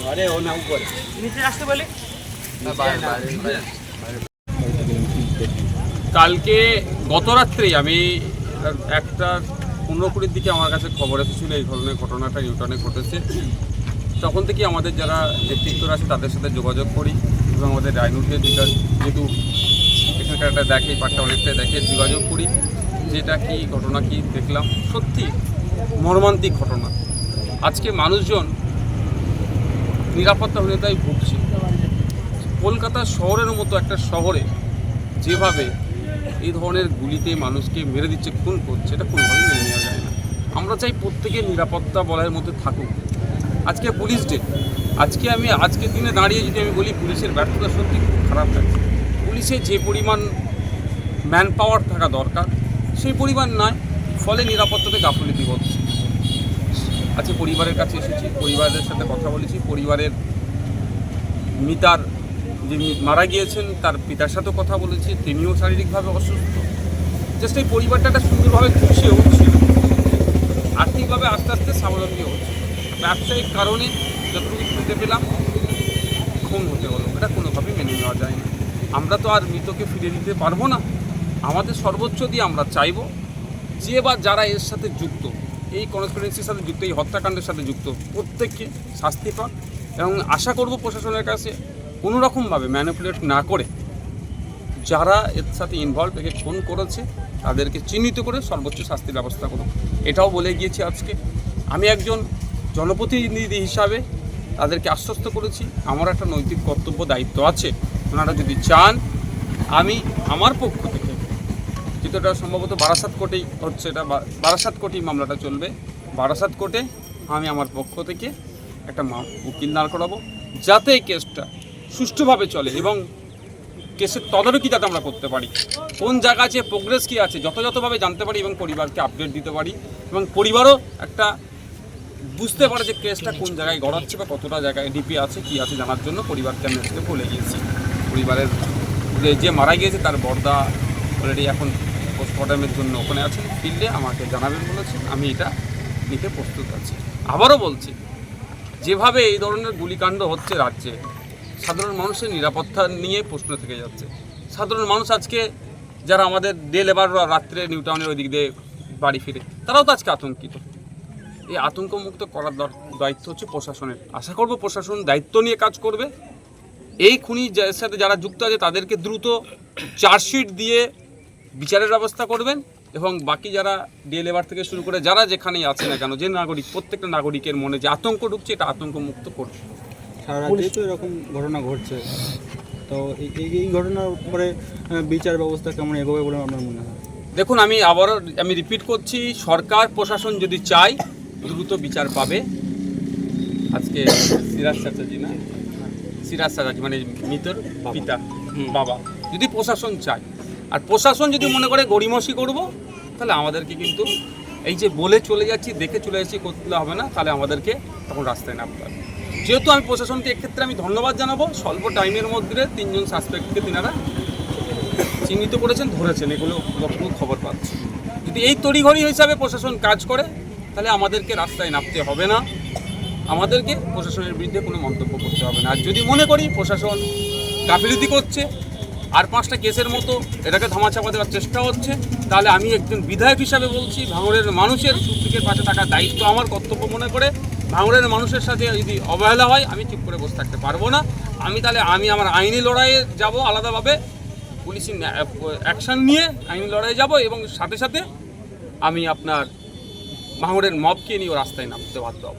ঘরে ও না উপরে নিচে আসতে বলি। কালকে গত রাত্রেই আমি 1:15-20 দিকে আমার কাছে খবর এসেছিল এই ধরনের ঘটনাটা ইউটার্নে ঘটেছে। তখন থেকে আমাদের যারা নেতৃত্বরা আছে তাদের সাথে যোগাযোগ করি এবং আমাদের রায়নুটে যেহেতু এখানকার একটা দেখে পাটটা অনেকটাই দেখে যোগাযোগ করি যেটা কি ঘটনা কি দেখলাম। সত্যি মর্মান্তিক ঘটনা। আজকে মানুষজন নিরাপত্তাহীনতায় ভুগছে। কলকাতা শহরের মতো একটা শহরে যেভাবে এই ধরনের গুলিতে মানুষকে মেরে দিচ্ছে, খুন করছে, এটা কোনোভাবেই মেনে নেওয়া যায় না। আমরা চাই প্রত্যেকের নিরাপত্তা বলয়ের মধ্যে থাকুক। আজকে পুলিশ ডে। আজকের দিনে দাঁড়িয়ে যদি আমি বলি পুলিশের ব্যর্থতা সত্যি খুব খারাপ লাগছে। পুলিশে যে পরিমাণ ম্যান পাওয়ার থাকা দরকার সেই পরিমাণ নয়, ফলে নিরাপত্তাতে গাফিলতি হচ্ছে। আজকে পরিবারের কাছে এসেছি, পরিবারের সাথে কথা বলেছি। পরিবারের মিতার যিনি মারা গিয়েছেন তার পিতার সাথেও কথা বলেছি, তিনিও শারীরিকভাবে অসুস্থ। জাস্ট এই পরিবারটা একটা সুন্দরভাবে খুশি হচ্ছিল, আর্থিকভাবে আস্তে আস্তে স্বাবলম্বী হচ্ছে। ব্যবসায়িক কারণে যতটুকু শুনতে পেলাম খুন হতে হলো, এটা কোনোভাবেই মেনে নেওয়া যায় না। আমরা তো আর মৃতকে ফিরে দিতে পারবো না। আমাদের সর্বোচ্চ দিয়ে আমরা চাইব যে বা যারা এর সাথে যুক্ত, এই কনস্পিরেন্সির সাথে যুক্ত, এই হত্যাকাণ্ডের সাথে যুক্ত, প্রত্যেককে শাস্তি পাক। এবং আশা করব প্রশাসনের কাছে কোনো রকমভাবে ম্যানিপুলেট না করে যারা এর সাথে ইনভলভ, একে খুন করেছে তাদেরকে চিহ্নিত করে সর্বোচ্চ শাস্তির ব্যবস্থা করুন। এটাও বলে গিয়েছি। আজকে আমি একজন জনপ্রতিনিধি হিসাবে তাদেরকে আশ্বস্ত করেছি আমার একটা নৈতিক কর্তব্য দায়িত্ব আছে। ওনারা যদি চান আমি আমার পক্ষ থেকে, যেহেতু এটা সম্ভবত বারাসাত কোর্টেই হচ্ছে, এটা বারাসাত কোর্টেই মামলাটা চলবে, বারাসাত কোর্টে আমি আমার পক্ষ থেকে একটা উকিল দাঁড় করাবো যাতে এই কেসটা সুষ্ঠুভাবে চলে এবং কেসের তদারকি যাতে আমরা করতে পারি, কোন জায়গা আছে, প্রোগ্রেস কী আছে, যথাযথভাবে জানতে পারি এবং পরিবারকে আপডেট দিতে পারি এবং পরিবারও একটা বুঝতে পারে যে কেসটা কোন জায়গায় গড়াচ্ছে বা কতটা জায়গায় ডিপি আছে, কী আছে জানার জন্য পরিবারকে আমি আজকে বলে গিয়েছি। পরিবারের যে মারা গিয়েছে তার বর্দা অলরেডি এখন পোস্টমর্টমের জন্য ওখানে আছেন, ফিল্ডে আমাকে জানাবেন বলেছেন, আমি এটা নিতে প্রস্তুত আছি। আবারও বলছি, যেভাবে এই ধরনের গুলিকাণ্ড হচ্ছে রাজ্যে, সাধারণ মানুষের নিরাপত্তা নিয়ে প্রশ্ন থেকে যাচ্ছে। সাধারণ মানুষ আজকে যারা আমাদের ডে লেবাররা রাত্রে নিউ টাউনের ওই দিক দিয়ে বাড়ি ফিরে, তারাও তো আজকে আতঙ্কিত। এই আতঙ্কমুক্ত করার দায়িত্ব হচ্ছে প্রশাসনের। আশা করব প্রশাসন দায়িত্ব নিয়ে কাজ করবে। এই খুনির সাথে যারা যুক্ত আছে তাদেরকে দ্রুত চার্জশিট দিয়ে বিচারের ব্যবস্থা করবেন এবং বাকি যারা ডে লেবার থেকে শুরু করে যারা যেখানেই আছে না কেন, যে নাগরিক, প্রত্যেকটা নাগরিকের মনে যে আতঙ্ক ঢুকছে এটা আতঙ্কমুক্ত করবে। সারা রাজ্যে তো এরকম ঘটনা ঘটছে, তো এই ঘটনার উপরে বিচার ব্যবস্থা কেমন এগোবে বলে আপনার মনে হয়? দেখুন, আমি রিপিট করছি, সরকার প্রশাসন যদি চায় দ্রুত বিচার পাবে। আজকে সিরাজ চ্যাটার্জি মানে মৃতের পিতা বাবা, যদি প্রশাসন চায়, আর প্রশাসন যদি মনে করে গড়িমসি করব, তাহলে আমাদেরকে কিন্তু এই যে বলে চলে যাচ্ছি, দেখে চলে যাচ্ছি করতে হবে না, তাহলে আমাদেরকে তখন রাস্তায় নামতে হবে। যেহেতু আমি প্রশাসনকে এক্ষেত্রে আমি ধন্যবাদ জানাবো, স্বল্প টাইমের মধ্যে 3 জন সাসপেক্টকে তিনারা চিহ্নিত করেছেন, ধরেছেন, এগুলো যতটুকু খবর পাচ্ছি। যদি এই তড়িঘড়ি হিসাবে প্রশাসন কাজ করে তাহলে আমাদেরকে রাস্তায় নামতে হবে না, আমাদেরকে প্রশাসনের বিরুদ্ধে কোনো মন্তব্য করতে হবে না। আর যদি মনে করি প্রশাসন গাফিলতি করছে, আর 5টা কেসের মতো এটাকে ধামাচাপা দেওয়ার চেষ্টা হচ্ছে, তাহলে আমি একজন বিধায়ক হিসাবে বলছি, ভাঙড়ের মানুষের সুখ দুঃখের পাশে থাকার দায়িত্ব আমার, কর্তব্য মনে করে ভাঙড়ের মানুষের সাথে যদি অবহেলা হয় আমি চুপ করে বসে থাকতে পারবো না। আমি আমার আইনি লড়াইয়ে যাব, আলাদাভাবে পুলিশি অ্যাকশন নিয়ে আইনি লড়াইয়ে যাব, এবং সাথে সাথে আমি আপনার ভাঙড়ের মবকে নিয়েও রাস্তায় নামতে বাধ্য হব।